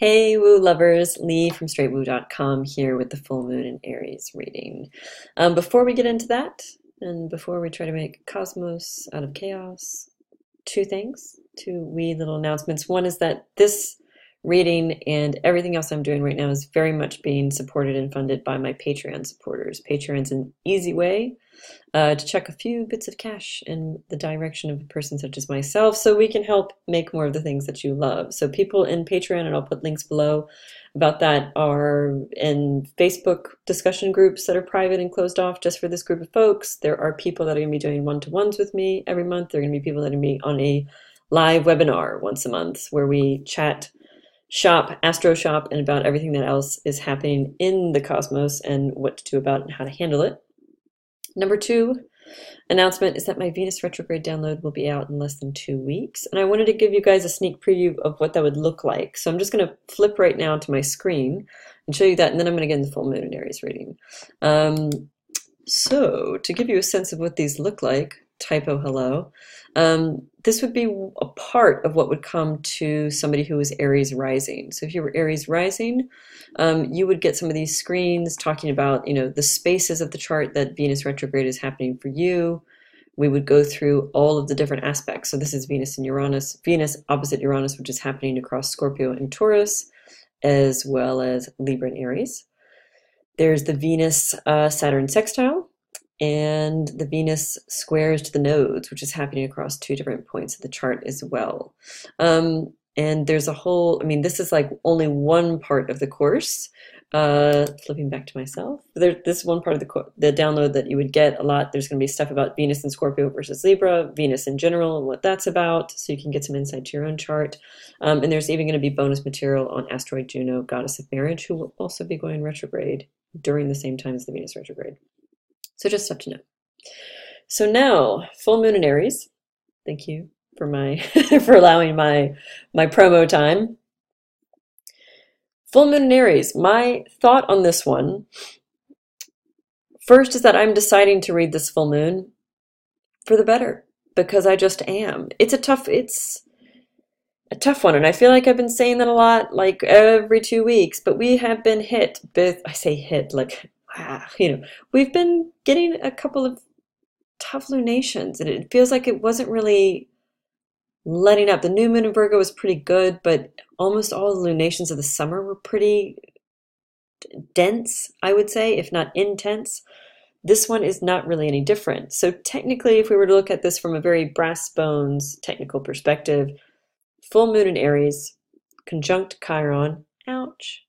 Hey woo lovers, Lee from straightwoo.com here with the full moon in Aries reading. Before we get into that, and before we try to make cosmos out of chaos, two wee little announcements. One is that this reading and everything else I'm doing right now is very much being supported and funded by my Patreon supporters. Patreon's an easy way to check a few bits of cash in the direction of a person such as myself so we can help make more of the things that you love. So people in Patreon, and I'll put links below about that, are in Facebook discussion groups that are private and closed off just for this group of folks. There are people that are going to be doing one-to-ones with me every month. There are going to be people that are going to be on a live webinar once a month where we chat shop, astro shop, and about everything that else is happening in the cosmos and what to do about it and how to handle it. Number two announcement is that my Venus retrograde download will be out in less than 2 weeks. And I wanted to give you guys a sneak preview of what that would look like. So I'm just going to flip right now to my screen and show you that. And then I'm going to get into the full moon in Aries reading. So to give you a sense of what these look like, typo hello, this would be a part of what would come to somebody who is Aries rising. So if you were Aries rising, you would get some of these screens talking about, the spaces of the chart that Venus retrograde is happening for you. We would go through all of the different aspects. So this is Venus and Uranus, Venus opposite Uranus, which is happening across Scorpio and Taurus, as well as Libra and Aries. There's the Venus Saturn sextile, and the Venus squares to the nodes, which is happening across 2 different points of the chart as well. And there's a whole, this is like only one part of the course. Flipping back to myself, this is one part of the download that you would get a lot. There's going to be stuff about Venus and Scorpio versus Libra, Venus in general, and what that's about, so you can get some insight to your own chart. And there's even going to be bonus material on asteroid Juno, goddess of marriage, who will also be going retrograde during the same time as the Venus retrograde. So just stuff to know. So now, full moon in Aries. Thank you for for allowing my promo time. Full moon in Aries. My thought on this one, first, is that I'm deciding to read this full moon for the better, because I just am. It's a tough one, and I feel like I've been saying that a lot, like every 2 weeks, but we have been hit with, I say hit, like, we've been getting a couple of tough lunations, and it feels like it wasn't really letting up. The new moon in Virgo was pretty good, but almost all the lunations of the summer were pretty dense, I would say, if not intense. This one is not really any different. So technically, if we were to look at this from a very brass bones technical perspective, full moon in Aries, conjunct Chiron, ouch,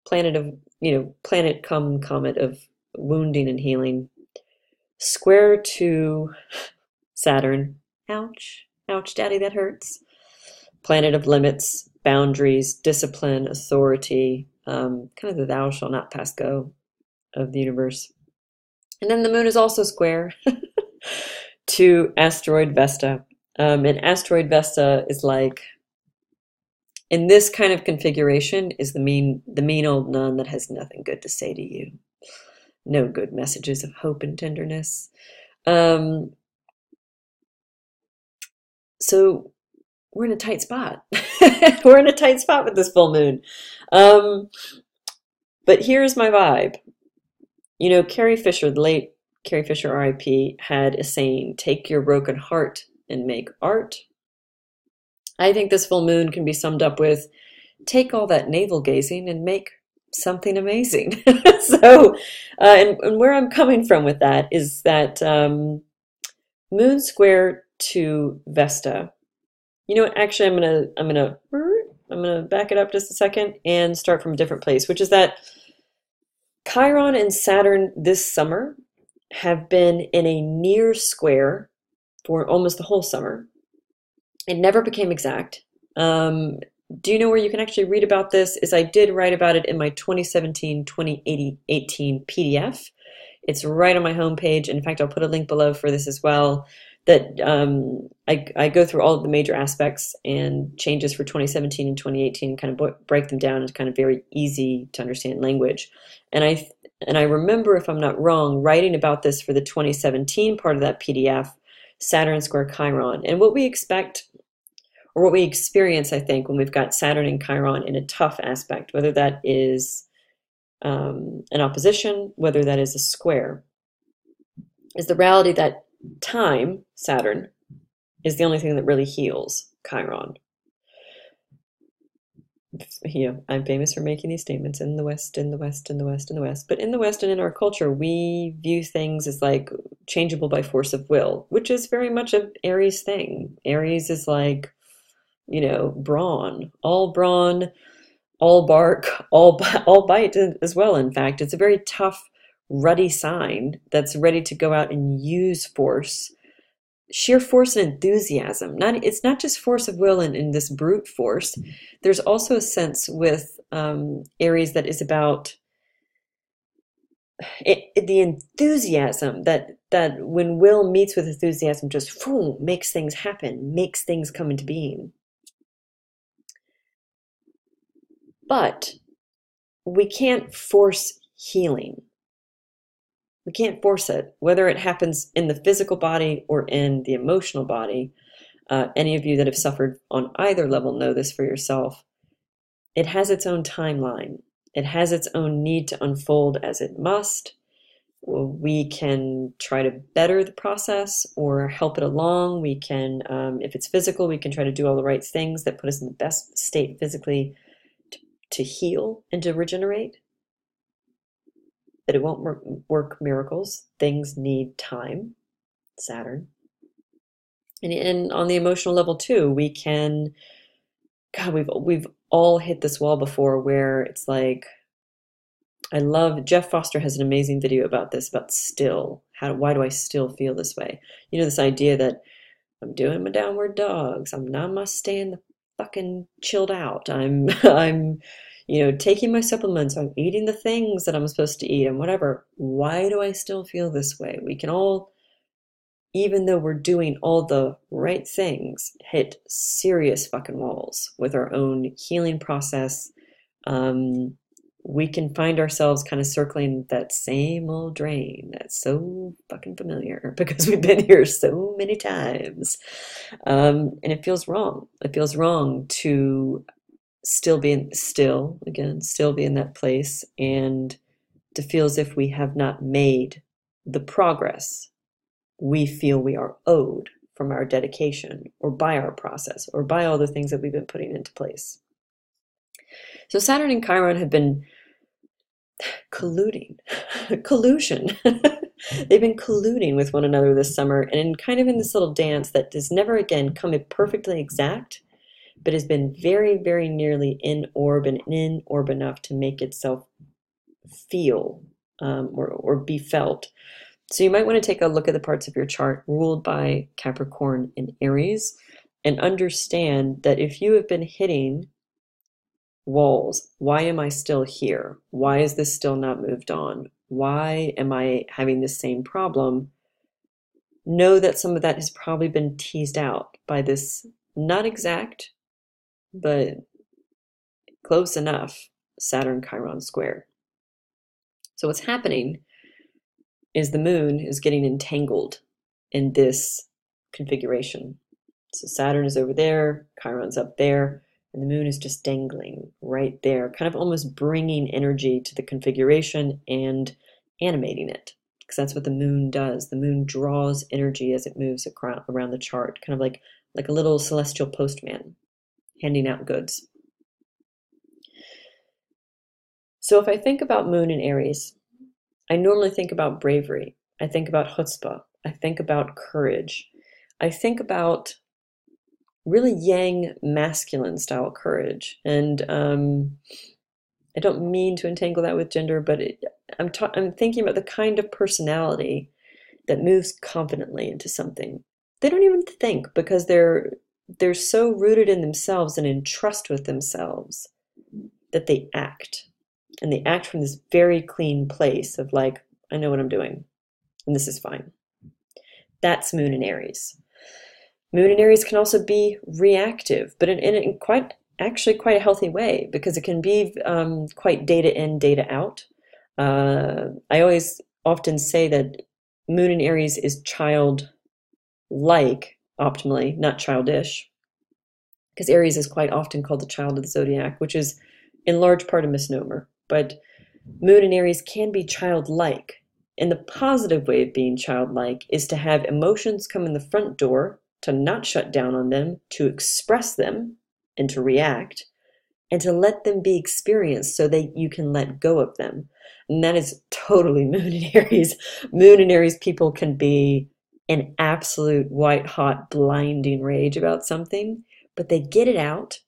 planet come comet of wounding and healing, square to Saturn, ouch, ouch, daddy, that hurts. Planet of limits, boundaries, discipline, authority, kind of the thou shall not pass go of the universe. And then the moon is also square to asteroid Vesta. And asteroid Vesta is like, in this kind of configuration, is the mean old nun that has nothing good to say to you. No good messages of hope and tenderness. So we're in a tight spot. We're in a tight spot with this full moon. But here's my vibe. Carrie Fisher, the late Carrie Fisher, RIP, had a saying, take your broken heart and make art. I think this full moon can be summed up with, take all that navel gazing and make something amazing. So, and where I'm coming from with that is that moon square to Vesta. Actually, I'm gonna back it up just a second and start from a different place, which is that Chiron and Saturn this summer have been in a near square for almost the whole summer. It never became exact. Do you know where you can actually read about this? I did write about it in my 2017-2018 PDF. It's right on my homepage. In fact, I'll put a link below for this as well. That I go through all of the major aspects and changes for 2017 and 2018 and kind of break them down into kind of very easy to understand language. And I remember, if I'm not wrong, writing about this for the 2017 part of that PDF, Saturn square Chiron. And what we expect, or what we experience, I think, when we've got Saturn and Chiron in a tough aspect, whether that is an opposition, whether that is a square, is the reality that time, Saturn, is the only thing that really heals Chiron. You know, I'm famous for making these statements in the West, in the West, in the West, in the West. But in the West and in our culture, we view things as like changeable by force of will, which is very much an Aries thing. Aries is like, you know, brawn, all bark, all bite as well. In fact, it's a very tough, ruddy sign that's ready to go out and use force, sheer force and enthusiasm. It's not just force of will and this brute force. There's also a sense with Aries that is about the enthusiasm that when will meets with enthusiasm, just boom, makes things happen, makes things come into being. But we can't force healing. We can't force it, whether it happens in the physical body or in the emotional body. Any of you that have suffered on either level know this for yourself. It has its own timeline. It has its own need to unfold as it must. We can try to better the process or help it along. We can, if it's physical, we can try to do all the right things that put us in the best state physically to heal and to regenerate. But it won't work miracles. Things need time, Saturn. And on the emotional level too, we can, God, we've all hit this wall before where it's like, I love, Jeff Foster has an amazing video about this, about still. Why do I still feel this way? You know, this idea that I'm doing my downward dogs. I'm namasteing the fucking chilled out. I'm, you know, taking my supplements. I'm eating the things that I'm supposed to eat and whatever. Why do I still feel this way? We can all, even though we're doing all the right things, hit serious fucking walls with our own healing process. We can find ourselves kind of circling that same old drain that's so fucking familiar because we've been here so many times. And it feels wrong. It feels wrong to still be in that place and to feel as if we have not made the progress we feel we are owed from our dedication or by our process or by all the things that we've been putting into place. So Saturn and Chiron have been collusion. They've been colluding with one another this summer and kind of in this little dance that has never again come perfectly exact, but has been very, very nearly in orb and in orb enough to make itself feel or be felt. So you might want to take a look at the parts of your chart ruled by Capricorn and Aries and understand that if you have been hitting walls, why am I still here? Why is this still not moved on? Why am I having the same problem? Know that some of that has probably been teased out by this not exact, but close enough Saturn-Chiron square. So what's happening is the moon is getting entangled in this configuration. So Saturn is over there, Chiron's up there, and the moon is just dangling right there, kind of almost bringing energy to the configuration and animating it, because that's what the moon does. The moon draws energy as it moves around the chart, kind of like a little celestial postman handing out goods. So if I think about moon in Aries, I normally think about bravery. I think about chutzpah. I think about courage. I think about really yang masculine style courage. And I don't mean to entangle that with gender, but I'm thinking about the kind of personality that moves confidently into something. They don't even think because they're so rooted in themselves and in trust with themselves that they act. And they act from this very clean place of like, I know what I'm doing, and this is fine. That's moon in Aries. Moon in Aries can also be reactive, but in quite a healthy way, because it can be quite data in, data out. I always often say that moon in Aries is childlike, optimally, not childish. because Aries is quite often called the child of the zodiac, which is in large part a misnomer. But Moon in Aries can be childlike. And the positive way of being childlike is to have emotions come in the front door, to not shut down on them, to express them and to react, and to let them be experienced so that you can let go of them. And that is totally Moon in Aries. Moon in Aries people can be in absolute white hot blinding rage about something, but they get it out,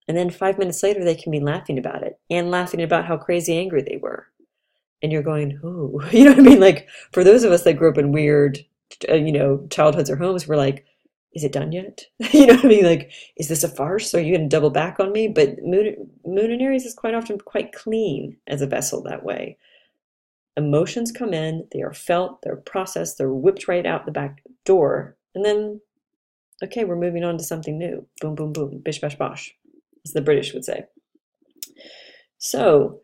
and then 5 minutes later they can be laughing about it and laughing about how crazy angry they were. And you're going, oh, you know what I mean? Like, for those of us that grew up in weird, childhoods or homes, we're like, is it done yet? You know what I mean? Like, is this a farce? Are you going to double back on me? But Moon in Aries is quite often quite clean as a vessel that way. Emotions come in, they are felt, they're processed, they're whipped right out the back door. And then, okay, we're moving on to something new. Boom, boom, boom, bish, bash, bosh, as the British would say. So,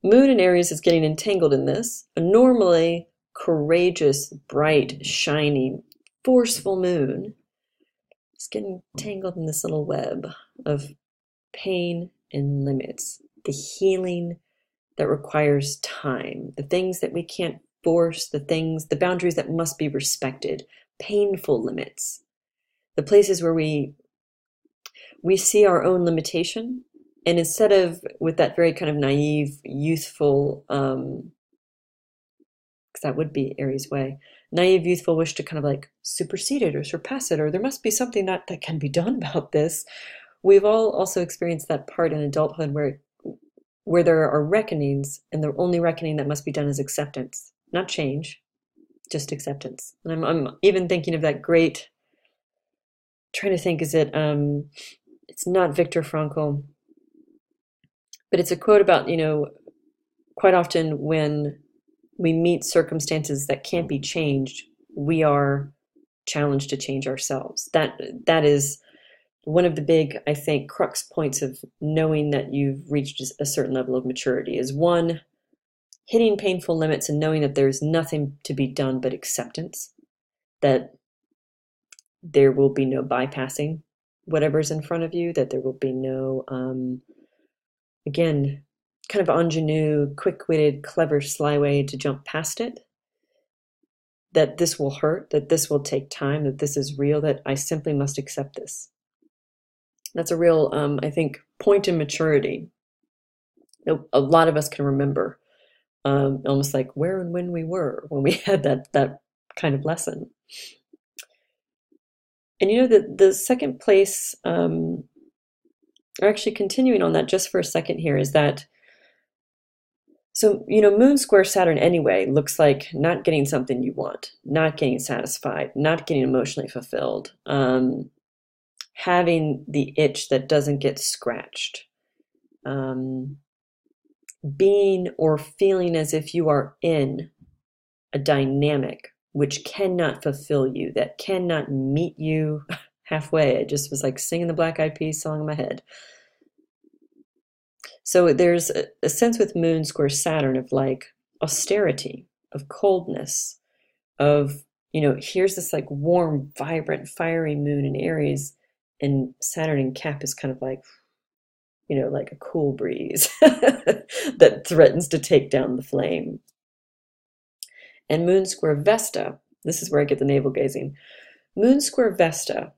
Moon in Aries is getting entangled in this. A normally courageous, bright, shining, forceful moon is getting tangled in this little web of pain and limits. The healing that requires time, the things that we can't force, the boundaries that must be respected, painful limits, the places where we see our own limitation. And instead of, with that very kind of naive, youthful, because that would be Aries' way, naive, youthful wish to kind of like supersede it or surpass it, or there must be something that can be done about this. We've all also experienced that part in adulthood where there are reckonings, and the only reckoning that must be done is acceptance, not change, just acceptance. And I'm even thinking of that great, trying to think, is it, it's not Viktor Frankl, but it's a quote about, quite often when we meet circumstances that can't be changed, we are challenged to change ourselves. That is one of the big, I think, crux points of knowing that you've reached a certain level of maturity is, one, hitting painful limits and knowing that there's nothing to be done but acceptance, that there will be no bypassing whatever's in front of you, that there will be no, again, kind of ingenue, quick-witted, clever, sly way to jump past it, that this will hurt, that this will take time, that this is real, that I simply must accept this. That's a real, I think, point in maturity that a lot of us can remember, almost like where and when we were when we had that kind of lesson. And the second place, or actually continuing on that just for a second here, is that, so, Moon square Saturn anyway looks like not getting something you want, not getting satisfied, not getting emotionally fulfilled, having the itch that doesn't get scratched, being or feeling as if you are in a dynamic which cannot fulfill you, that cannot meet you halfway. I just was like singing the Black Eyed Peas song in my head. So there's a sense with Moon square Saturn of like austerity, of coldness, of, here's this like warm, vibrant, fiery moon in Aries, and Saturn in Cap is kind of like, like a cool breeze that threatens to take down the flame. And Moon square Vesta, this is where I get the navel gazing. Moon square Vesta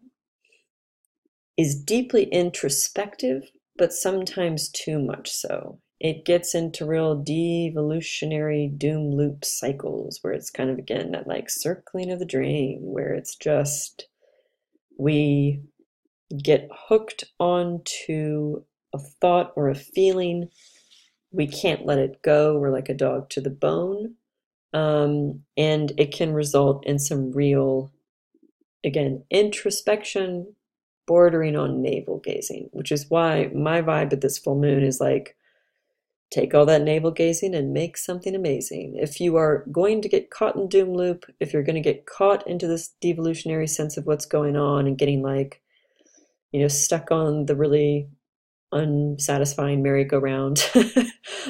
is deeply introspective, but sometimes too much so. It gets into real devolutionary doom loop cycles where it's kind of, again, that like circling of the drain, where it's just, we get hooked onto a thought or a feeling. We can't let it go. We're like a dog to the bone. And it can result in some real, again, introspection bordering on navel gazing, which is why my vibe at this full moon is like, take all that navel gazing and make something amazing. If you are going to get caught in doom loop, if you're going to get caught into this devolutionary sense of what's going on and getting like, stuck on the really unsatisfying merry-go-round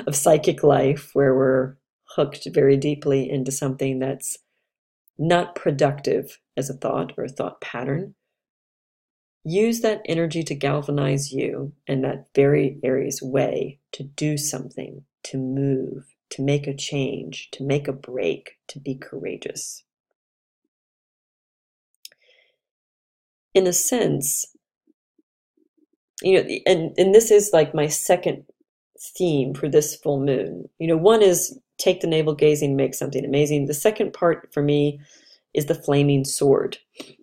of psychic life, where we're hooked very deeply into something that's not productive as a thought or a thought pattern, use that energy to galvanize you in that very Aries way to do something, to move, to make a change, to make a break, to be courageous. In a sense, and this is like my second theme for this full moon. One is take the navel gazing, make something amazing. The second part for me is the flaming sword.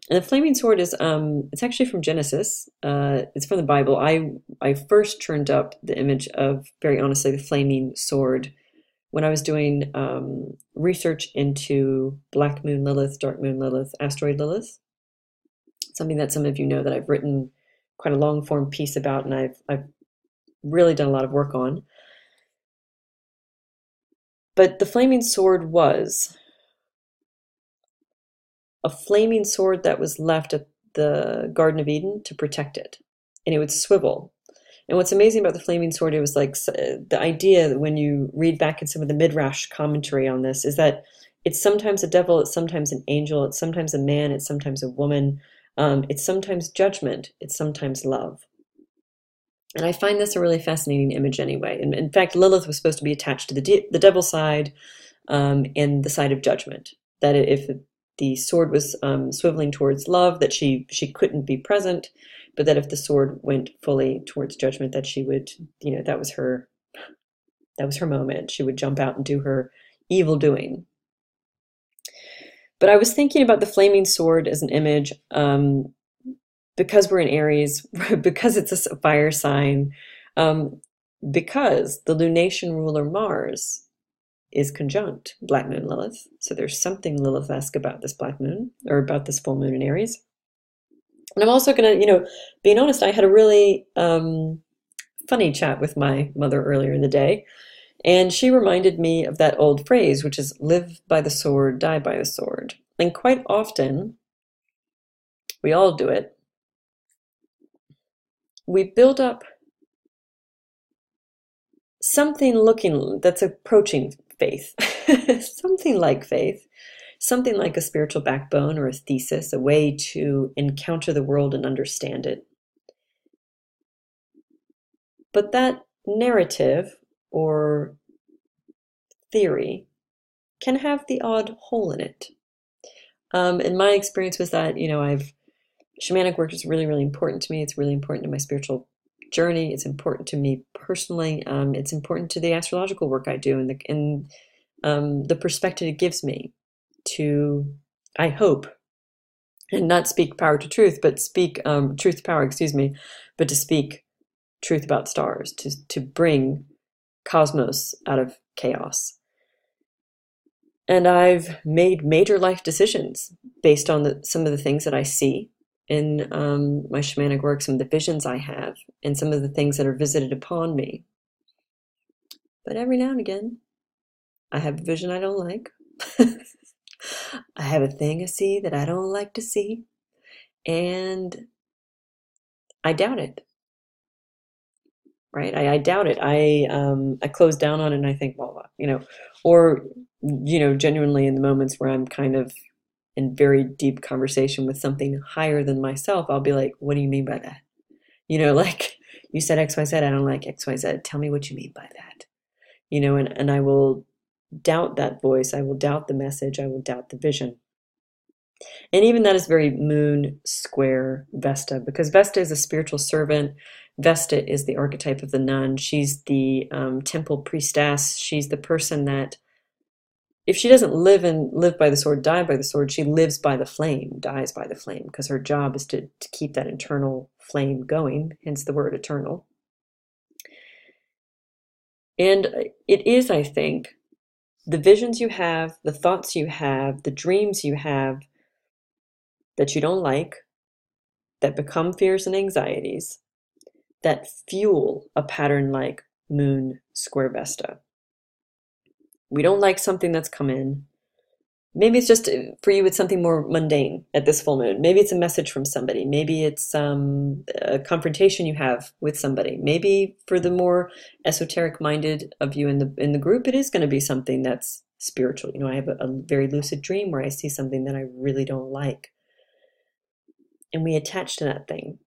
And the flaming sword is it's actually from Genesis. It's from the Bible. I first turned up the image of, very honestly, the flaming sword when I was doing research into Black Moon Lilith, Dark Moon Lilith, Asteroid Lilith. Something that some of you know that I've written quite a long form piece about, and I've really done a lot of work on. But the flaming sword was a flaming sword that was left at the Garden of Eden to protect it, and it would swivel. And what's amazing about the flaming sword, it was like the idea that when you read back in some of the Midrash commentary on this, is that it's sometimes a devil, it's sometimes an angel, it's sometimes a man, it's sometimes a woman, it's sometimes judgment, it's sometimes love. And I find this a really fascinating image anyway. And in fact, Lilith was supposed to be attached to the devil's side and the side of judgment. That if the sword was swiveling towards love, that she couldn't be present, but that if the sword went fully towards judgment, that she would, that was her moment. She would jump out and do her evil doing. But I was thinking about the flaming sword as an image because we're in Aries, because it's a fire sign, because the lunation ruler Mars is conjunct Black Moon Lilith. So there's something Lilith-esque about this Black Moon, or about this full moon in Aries. And I'm also going to, being honest, I had a really funny chat with my mother earlier in the day. And she reminded me of that old phrase, which is live by the sword, die by the sword. And quite often, we all do it. We build up something that's approaching faith, something like faith, something like a spiritual backbone or a thesis, a way to encounter the world and understand it. But that narrative or theory can have the odd hole in it. And my experience was that, shamanic work is really, really important to me. It's really important to my spiritual journey. It's important to me personally. It's important to the astrological work I do and the perspective it gives me to, I hope, and not speak power to truth, but speak truth to power, but to speak truth about stars, to bring cosmos out of chaos. And I've made major life decisions based on some of the things that I see in my shamanic work, some of the visions I have, and some of the things that are visited upon me. But every now and again, I have a vision I don't like. I have a thing I see that I don't like to see, and I doubt it. Right? I doubt it. I close down on it, and I think, well, or genuinely in the moments where I'm kind of in very deep conversation with something higher than myself, I'll be like, what do you mean by that? Like you said XYZ, I don't like XYZ. Tell me what you mean by that. And I will doubt that voice. I will doubt the message. I will doubt the vision. And even that is very moon square Vesta, because Vesta is a spiritual servant. Vesta is the archetype of the nun. She's the temple priestess. She's the person that, if she doesn't live by the sword, die by the sword, she lives by the flame, dies by the flame, because her job is to keep that internal flame going, hence the word eternal. And it is, I think, the visions you have, the thoughts you have, the dreams you have that you don't like, that become fears and anxieties, that fuel a pattern like Moon Square Vesta. We don't like something that's come in. Maybe it's just, for you, it's something more mundane at this full moon. Maybe it's a message from somebody. Maybe it's a confrontation you have with somebody. Maybe for the more esoteric minded of you in the group, it is going to be something that's spiritual. I have a very lucid dream where I see something that I really don't like. And we attach to that thing.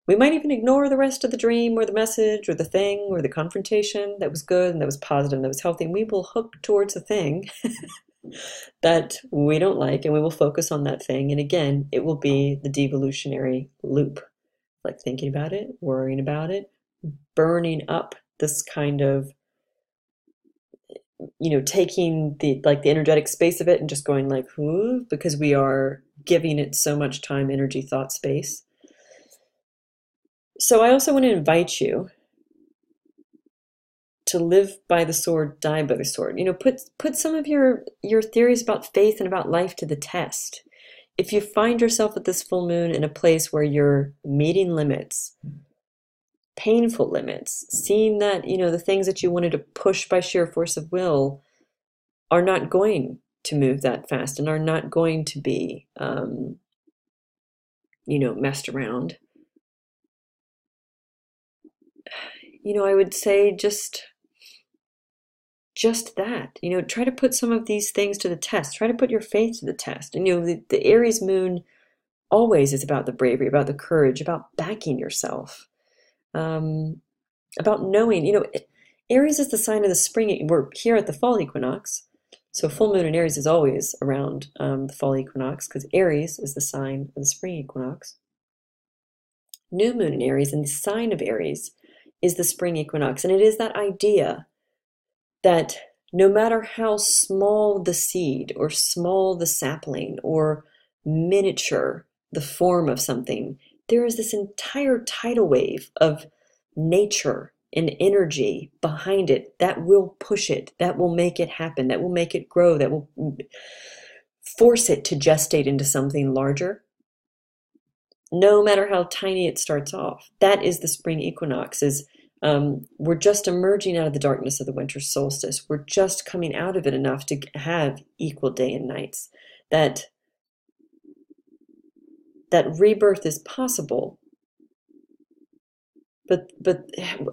We might even ignore the rest of the dream or the message or the thing or the confrontation that was good and that was positive and that was healthy. And we will hook towards the thing that we don't like, and we will focus on that thing. And again, it will be the devolutionary loop, like thinking about it, worrying about it, burning up this kind of, taking the energetic space of it and just going like, whoo, because we are giving it so much time, energy, thought space. So I also want to invite you to live by the sword, die by the sword. Put some of your theories about faith and about life to the test. If you find yourself at this full moon in a place where you're meeting limits, painful limits, seeing that, the things that you wanted to push by sheer force of will are not going to move that fast and are not going to be, messed around. I would say just that, try to put some of these things to the test. Try to put your faith to the test. And, the Aries moon always is about the bravery, about the courage, about backing yourself, about knowing, Aries is the sign of the spring. We're here at the fall equinox. So full moon in Aries is always around the fall equinox because Aries is the sign of the spring equinox. New moon in Aries and the sign of Aries is the spring equinox. And it is that idea that no matter how small the seed or small the sapling or miniature the form of something, there is this entire tidal wave of nature and energy behind it that will push it, that will make it happen, that will make it grow, that will force it to gestate into something larger, no matter how tiny it starts off. That is the spring equinox. We're just emerging out of the darkness of the winter solstice. We're just coming out of it enough to have equal day and nights. That rebirth is possible. But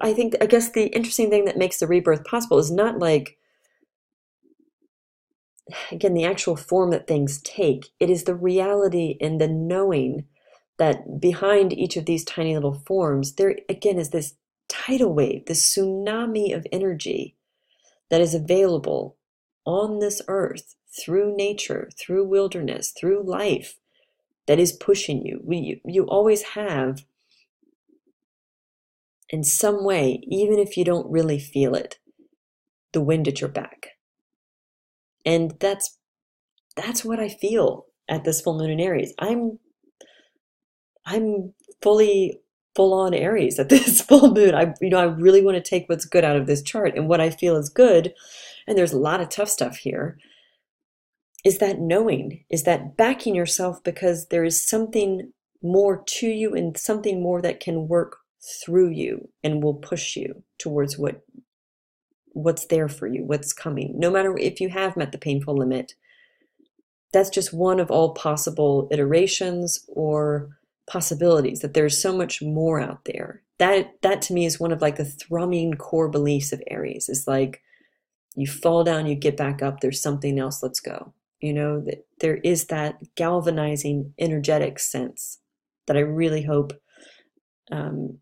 I guess the interesting thing that makes the rebirth possible is not like, again, the actual form that things take. It is the reality and the knowing that behind each of these tiny little forms, there again is this tidal wave, this tsunami of energy that is available on this earth through nature, through wilderness, through life, that is pushing you. You always have, in some way, even if you don't really feel it, the wind at your back. And that's what I feel at this full moon in Aries. I'm fully full on Aries at this full moon. I really want to take what's good out of this chart, and what I feel is good, and there's a lot of tough stuff here, is that knowing, is that backing yourself, because there is something more to you and something more that can work through you and will push you towards what's there for you, what's coming. No matter if you have met the painful limit, that's just one of all possible iterations or possibilities, that there's so much more out there. That to me is one of like the thrumming core beliefs of Aries. Is like, you fall down, you get back up, there's something else, let's go. That there is that galvanizing energetic sense that I really hope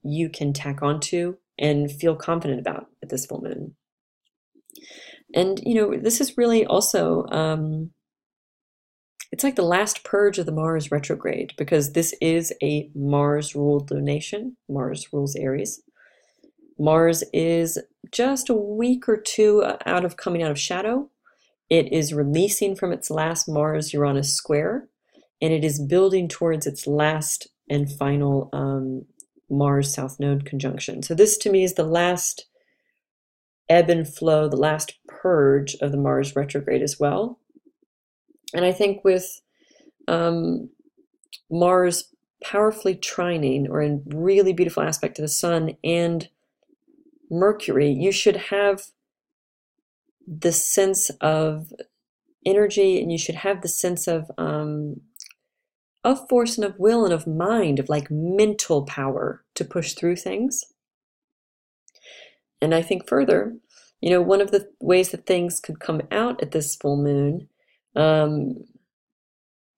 you can tack onto and feel confident about at this full moon. And this is really also it's like the last purge of the Mars retrograde, because this is a Mars-ruled lunation. Mars rules Aries. Mars is just a week or two out of coming out of shadow. It is releasing from its last Mars-Uranus square, and it is building towards its last and final Mars-South Node conjunction. So this, to me, is the last ebb and flow, the last purge of the Mars retrograde as well. And I think with Mars powerfully trining, or in really beautiful aspect to the Sun and Mercury, you should have the sense of energy, and you should have the sense of force and of will and of mind, of like mental power to push through things. And I think further, one of the ways that things could come out at this full moon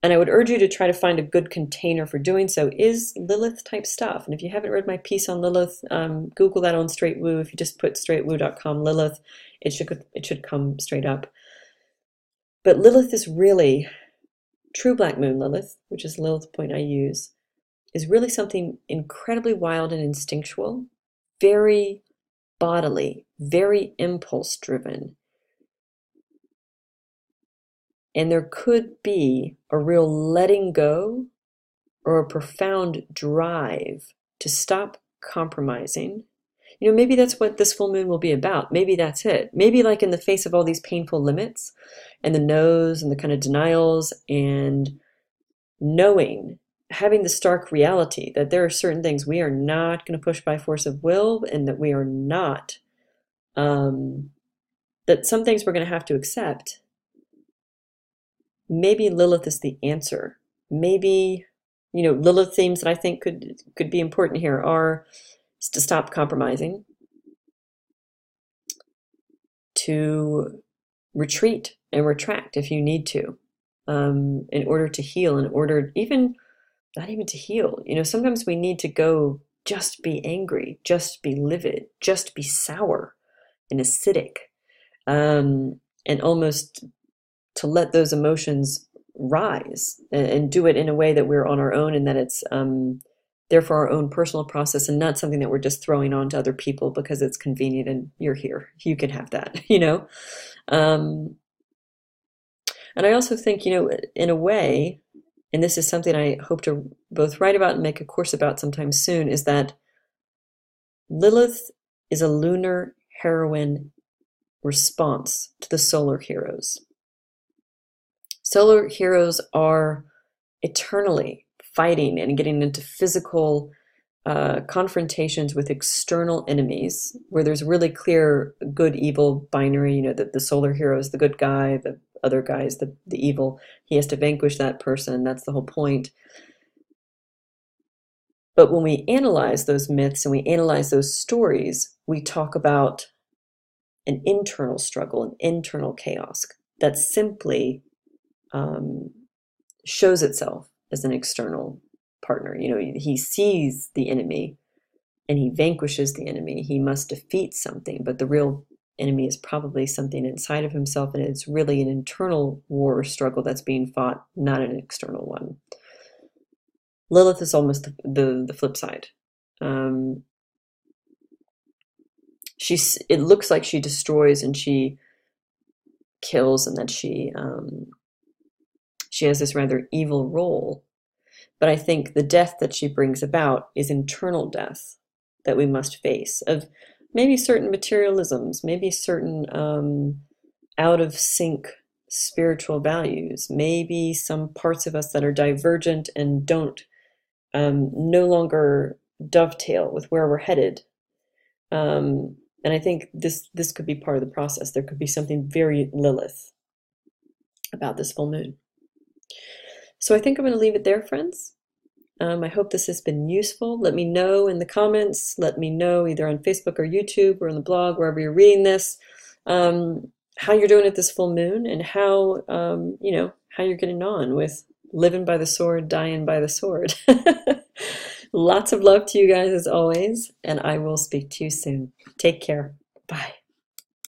And I would urge you to try to find a good container for doing so, is Lilith type stuff. And if you haven't read my piece on Lilith, Google that on Straight Woo. If you just put straightwoo.com Lilith, it should come straight up. But Lilith is really, true Black Moon Lilith, which is Lilith point I use, is really something incredibly wild and instinctual, very bodily, very impulse driven. And there could be a real letting go or a profound drive to stop compromising. You know, maybe that's what this full moon will be about. Maybe that's it. Maybe like in the face of all these painful limits and the no's and the kind of denials and knowing, having the stark reality that there are certain things we are not going to push by force of will, and that we are not, that some things we're going to have to accept. Maybe Lilith is the answer. Maybe, you know, Lilith themes that I think could be important here are to stop compromising, to retreat and retract if you need to, in order to heal, in order even, not even to heal. You know, sometimes we need to go just be angry, just be livid, just be sour and acidic, and almost to let those emotions rise and do it in a way that we're on our own, and that it's there for our own personal process and not something that we're just throwing on to other people because it's convenient and you're here. You can have that, you know? And I also think, you know, in a way, and this is something I hope to both write about and make a course about sometime soon, is that Lilith is a lunar heroine response to the solar heroes. Solar heroes are eternally fighting and getting into physical confrontations with external enemies, where there's really clear good evil binary. You know, that the solar hero is the good guy, the other guy is the evil. He has to vanquish that person. That's the whole point. But when we analyze those myths and we analyze those stories, we talk about an internal struggle, an internal chaos that simply shows itself as an external partner. You know, he sees the enemy and he vanquishes the enemy. He must defeat something, but the real enemy is probably something inside of himself, and it's really an internal war or struggle that's being fought, not an external one. Lilith is almost the flip side. It looks like she destroys and she kills, and that she has this rather evil role. But I think the death that she brings about is internal death that we must face, of maybe certain materialisms, maybe certain out of sync spiritual values, maybe some parts of us that are divergent and don't no longer dovetail with where we're headed. And I think this could be part of the process. There could be something very Lilith about this full moon. So I think I'm going to leave it there, friends. I hope this has been useful. Let me know in the comments. Let me know either on Facebook or YouTube or on the blog, wherever you're reading this, how you're doing at this full moon, and how, you know, how you're getting on with living by the sword, dying by the sword. Lots of love to you guys as always, and I will speak to you soon. Take care. Bye.